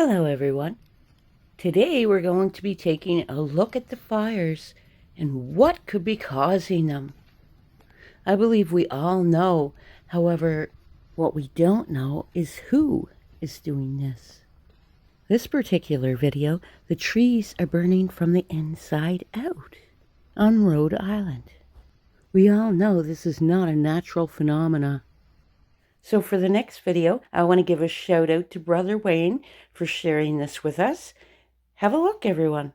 Hello everyone. Today we're going to be taking a look at the fires and what could be causing them. I believe we all know, however, what we don't know is who is doing this. This particular video, the trees are burning from the inside out on Rhode Island. We all know this is not a natural phenomena. So for the next video, I want to give a shout out to Brother Wayne for sharing this with us. Have a look, everyone.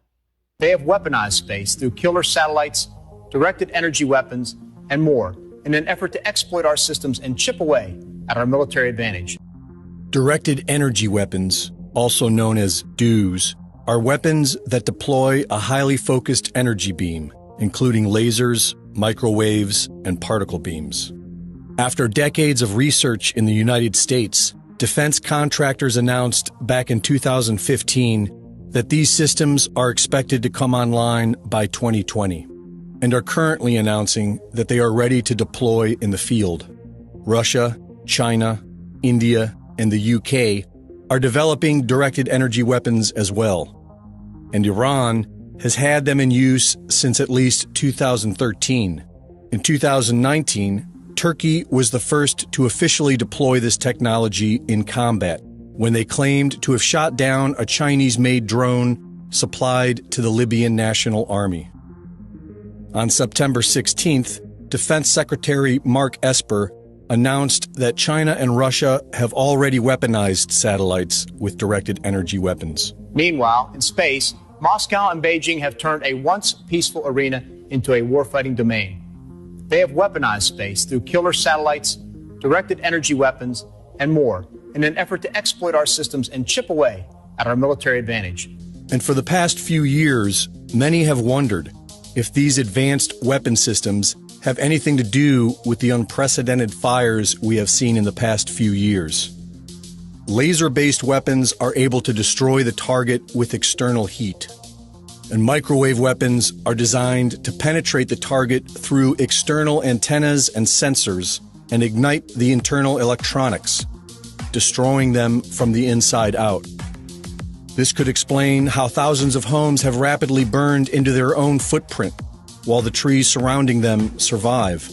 They have weaponized space through killer satellites, directed energy weapons, and more in an effort to exploit our systems and chip away at our military advantage. Directed energy weapons, also known as DEWs, are weapons that deploy a highly focused energy beam, including lasers, microwaves, and particle beams. After decades of research in the United States, defense contractors announced back in 2015 that these systems are expected to come online by 2020, and are currently announcing that they are ready to deploy in the field. Russia, China, India, and the UK are developing directed energy weapons as well, and Iran has had them in use since at least 2013. In 2019, Turkey was the first to officially deploy this technology in combat, when they claimed to have shot down a Chinese-made drone supplied to the Libyan National Army. On September 16th, Defense Secretary Mark Esper announced that China and Russia have already weaponized satellites with directed energy weapons. Meanwhile, in space, Moscow and Beijing have turned a once peaceful arena into a warfighting domain. They have weaponized space through killer satellites, directed energy weapons, and more in an effort to exploit our systems and chip away at our military advantage. And for the past few years, many have wondered if these advanced weapon systems have anything to do with the unprecedented fires we have seen in the past few years. Laser-based weapons are able to destroy the target with external heat, and microwave weapons are designed to penetrate the target through external antennas and sensors and ignite the internal electronics, destroying them from the inside out. This could explain how thousands of homes have rapidly burned into their own footprint, while the trees surrounding them survive.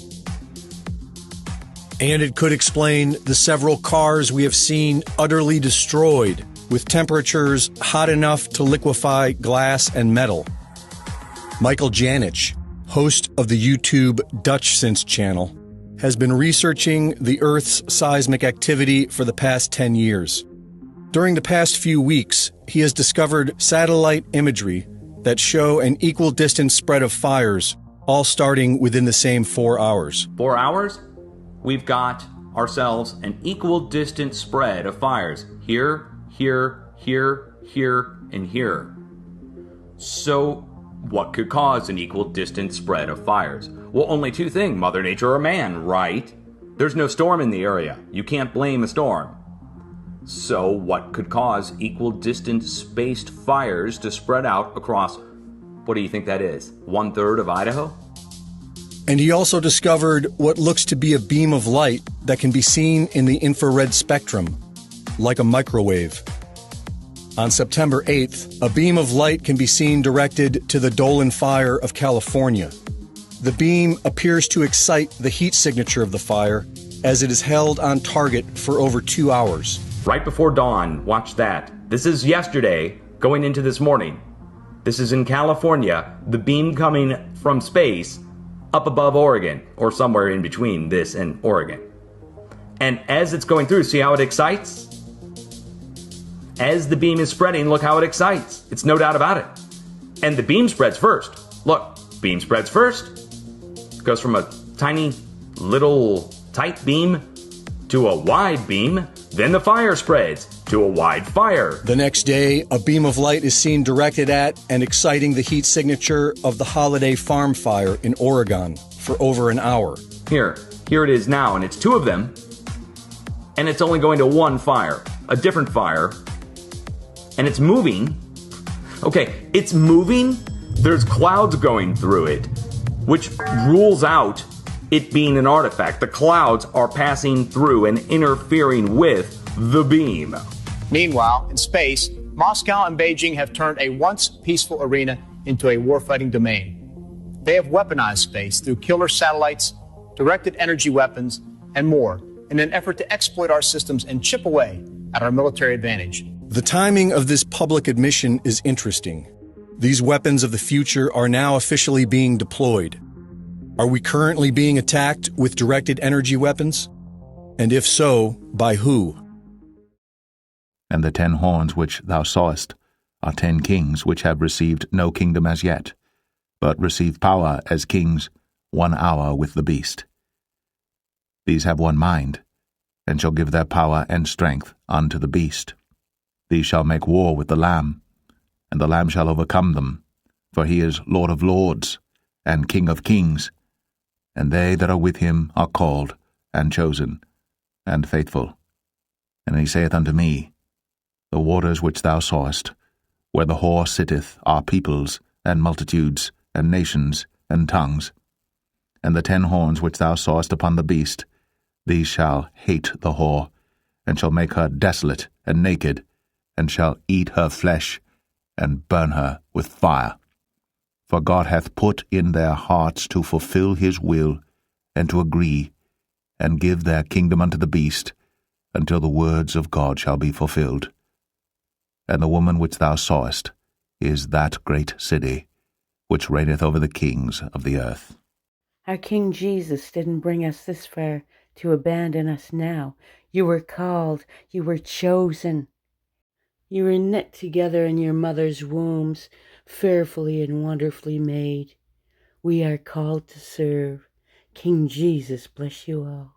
And it could explain the several cars we have seen utterly destroyed, with temperatures hot enough to liquefy glass and metal. Michael Janich, host of the YouTube Dutch Sense channel, has been researching the Earth's seismic activity for the past 10 years. During the past few weeks, he has discovered satellite imagery that show an equal distance spread of fires, all starting within the same 4 hours. 4 hours? We've got ourselves an equal distance spread of fires. Here, here, here, here, and here. So, what could cause an equal distance spread of fires? Well, only two things, Mother Nature or man, right? There's no storm in the area. You can't blame a storm. So, what could cause equal distance spaced fires to spread out across, what do you think that is? 1/3 of Idaho? And he also discovered what looks to be a beam of light that can be seen in the infrared spectrum, like a microwave. On September 8th, a beam of light can be seen directed to the Dolan Fire of California. The beam appears to excite the heat signature of the fire as it is held on target for over 2 hours. Right before dawn, watch that. This is yesterday, going into this morning. This is in California, the beam coming from space up above Oregon, or somewhere in between this and Oregon. And as it's going through, see how it excites? As the beam is spreading, look how it excites. It's no doubt about it. And the beam spreads first. Look, beam spreads first. It goes from a tiny, little, tight beam to a wide beam. Then the fire spreads to a wide fire. The next day, a beam of light is seen directed at and exciting the heat signature of the Holiday Farm Fire in Oregon for over an hour. Here it is now, and it's two of them. And it's only going to one fire, a different fire. And it's moving. Okay, it's moving. There's clouds going through it, which rules out it being an artifact. The clouds are passing through and interfering with the beam. Meanwhile, in space, Moscow and Beijing have turned a once peaceful arena into a warfighting domain. They have weaponized space through killer satellites, directed energy weapons, and more in an effort to exploit our systems and chip away at our military advantage. The timing of this public admission is interesting. These weapons of the future are now officially being deployed. Are we currently being attacked with directed energy weapons? And if so, by who? And the 10 horns which thou sawest are 10 kings which have received no kingdom as yet, but receive power as kings 1 hour with the beast. These have one mind, and shall give their power and strength unto the beast. These shall make war with the Lamb, and the Lamb shall overcome them, for he is Lord of lords, and King of kings, and they that are with him are called, and chosen, and faithful. And he saith unto me, The waters which thou sawest, where the whore sitteth, are peoples, and multitudes, and nations, and tongues. And the 10 horns which thou sawest upon the beast, these shall hate the whore, and shall make her desolate and naked, and shall eat her flesh, and burn her with fire. For God hath put in their hearts to fulfil his will, and to agree, and give their kingdom unto the beast, until the words of God shall be fulfilled. And the woman which thou sawest is that great city, which reigneth over the kings of the earth. Our King Jesus didn't bring us this far to abandon us now. You were called, you were chosen. You were knit together in your mother's wombs, fearfully and wonderfully made. We are called to serve. King Jesus bless you all.